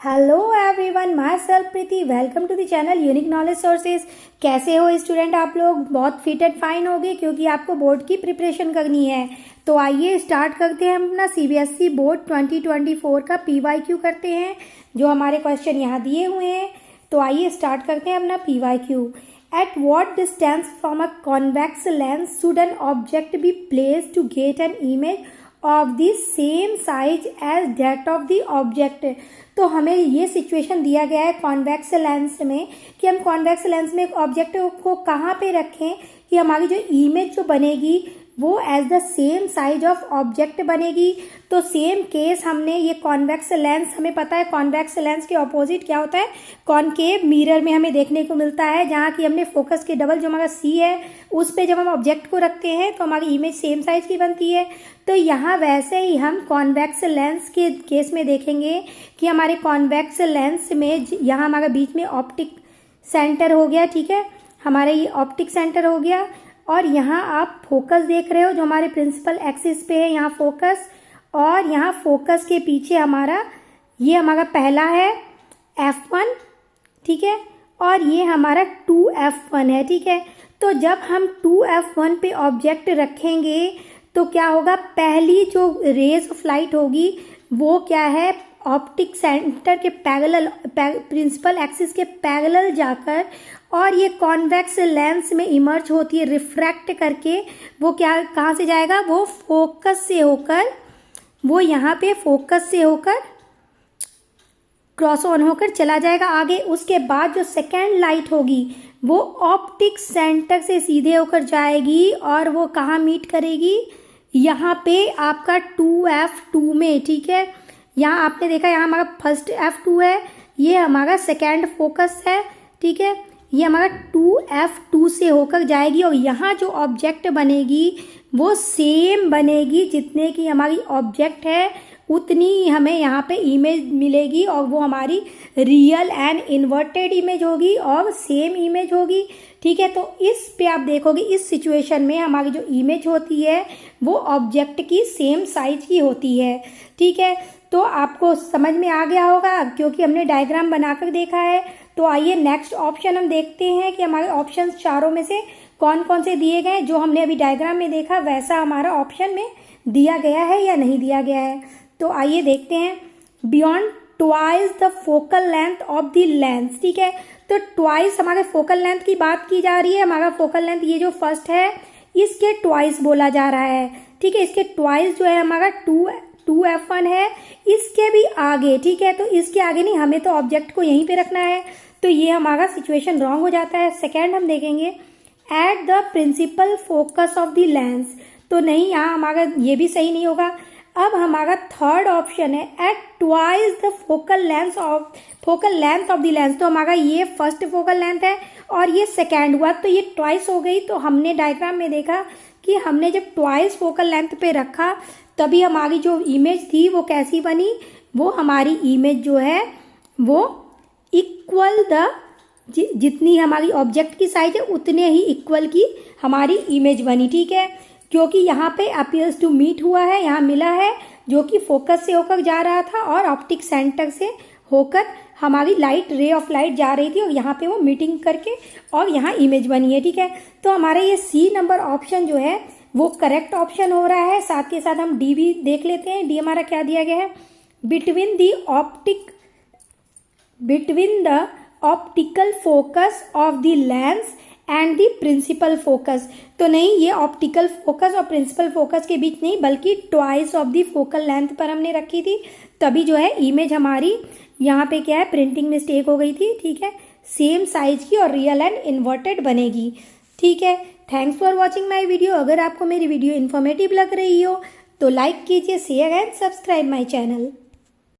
Hello everyone, myself Preeti. Welcome to the channel unique knowledge sources. कैसे हो student? आप लोग बहुत फिट एंड फाइन होगे क्योंकि आपको बोर्ड की प्रिपरेशन करनी है। तो आइए स्टार्ट करते हैं। हम अपना सीबीएसई बोर्ड 2024 का पीवाईक्यू करते हैं, जो हमारे क्वेश्चन यहाँ दिए हुए हैं। तो आइए स्टार्ट करते हैं अपना PYQ. At what distance from a convex lens should an object be placed to get an image of the same size as that of the object? तो हमें ये सिचुएशन दिया गया है कॉन्वेक्स लेंस में कि हम कॉन्वेक्स लेंस में ऑब्जेक्ट को कहाँ पे रखें कि हमारी जो इमेज जो बनेगी वो as the same size of object बनेगी। तो सेम केस हमने ये कॉन्वेक्स लेंस, हमें पता है कॉन्वेक्स लेंस के ऑपोजिट क्या होता है, कॉनकेव मिरर में हमें देखने को मिलता है, जहाँ की हमने फोकस के डबल जो हमारा सी है उस पे जब हम ऑब्जेक्ट को रखते हैं तो हमारी इमेज सेम साइज की बनती है। तो यहाँ वैसे ही हम कॉन्वेक्स लेंस के केस में देखेंगे कि हमारे कॉन्वेक्स लेंस में यहाँ हमारा बीच में ऑप्टिक सेंटर हो गया, ठीक है, हमारा ये ऑप्टिक सेंटर हो गया। और यहाँ आप फोकस देख रहे हो जो हमारे प्रिंसिपल एक्सिस पे है, यहाँ फोकस, और यहाँ फोकस के पीछे हमारा ये हमारा पहला है F1, ठीक है, और ये हमारा 2F1 है, ठीक है। तो जब हम 2F1 पे ऑब्जेक्ट रखेंगे तो क्या होगा, पहली जो रेज ऑफ लाइट होगी वो क्या है, ऑप्टिक सेंटर के पैरेलल, प्रिंसिपल एक्सिस के पैरेलल जाकर और ये कॉन्वेक्स लेंस में इमर्ज होती है, रिफ्रैक्ट करके वो क्या कहाँ से जाएगा, वो फोकस से होकर, वो यहाँ पे फोकस से होकर क्रॉस ऑन होकर चला जाएगा आगे। उसके बाद जो सेकेंड लाइट होगी वो ऑप्टिक सेंटर से सीधे होकर जाएगी और वो कहाँ मीट करेगी, यहाँ पे आपका 2F2 में, ठीक है। यहाँ आपने देखा यहाँ हमारा फर्स्ट F2 है, ये हमारा सेकेंड फोकस है, ठीक है, ये हमारा 2F2 से होकर जाएगी और यहाँ जो ऑब्जेक्ट बनेगी वो सेम बनेगी, जितने की हमारी ऑब्जेक्ट है उतनी ही हमें यहाँ पे इमेज मिलेगी और वो हमारी रियल एंड इन्वर्टेड इमेज होगी और सेम इमेज होगी, ठीक है। तो इस पे आप देखोगे इस सिचुएशन में हमारी जो इमेज होती है वो ऑब्जेक्ट की सेम साइज की होती है, ठीक है। तो आपको समझ में आ गया होगा क्योंकि हमने डायग्राम बनाकर देखा है। तो आइए नेक्स्ट ऑप्शन हम देखते हैं कि हमारे ऑप्शन चारों में से कौन कौन से दिए गए। जो हमने अभी डायग्राम में देखा वैसा हमारा ऑप्शन में दिया गया है या नहीं दिया गया है। तो आइए देखते हैं। Beyond twice the focal length of the lens, ठीक है। तो ट्वाइस हमारे फोकल लेंथ की बात की जा रही है। हमारा फोकल लेंथ ये जो फर्स्ट है इसके ट्वाइस बोला जा रहा है, ठीक है। इसके ट्वाइस जो है हमारा 2F1 है, इसके भी आगे, ठीक है। तो इसके आगे नहीं, हमें तो ऑब्जेक्ट को यहीं पे रखना है, तो ये हमारा सिचुएशन रॉन्ग हो जाता है। सेकेंड हम देखेंगे at the principal focus of the lens, तो नहीं, यहाँ हमारा ये भी सही नहीं होगा। अब हमारा थर्ड ऑप्शन है at twice the focal length of the lens, तो हमारा ये फर्स्ट फोकल लेंथ है और ये सेकेंड हुआ, तो ये ट्वाइस हो गई। तो हमने डायग्राम में देखा कि हमने जब ट्वाइस फोकल लेंथ पे रखा तभी हमारी जो इमेज थी वो कैसी बनी, वो हमारी इमेज जो है वो इक्वल द, जितनी हमारी ऑब्जेक्ट की साइज है उतने ही इक्वल की हमारी इमेज बनी, ठीक है। क्योंकि यहाँ पे अपीयर्स टू मीट हुआ है, यहाँ मिला है जो कि फोकस से होकर जा रहा था और ऑप्टिक सेंटर से होकर हमारी लाइट, रे ऑफ लाइट जा रही थी और यहाँ पे वो मीटिंग करके और यहाँ इमेज बनी है, ठीक है। तो हमारा ये सी नंबर ऑप्शन जो है वो करेक्ट ऑप्शन हो रहा है। साथ के साथ हम डी भी देख लेते हैं। डी हमारा क्या दिया गया है, between the optical focus of the lens and the principal focus, तो नहीं, ये ऑप्टिकल फोकस और प्रिंसिपल फोकस के बीच नहीं बल्कि twice of the focal length पर हमने रखी थी, तभी जो है इमेज हमारी यहाँ पे क्या है, प्रिंटिंग मिस्टेक हो गई थी, ठीक है, सेम साइज की और रियल एंड इन्वर्टेड बनेगी, ठीक है। Thanks for watching my video. अगर आपको मेरी वीडियो इन्फॉर्मेटिव लग रही हो तो लाइक कीजिए, share and subscribe my channel.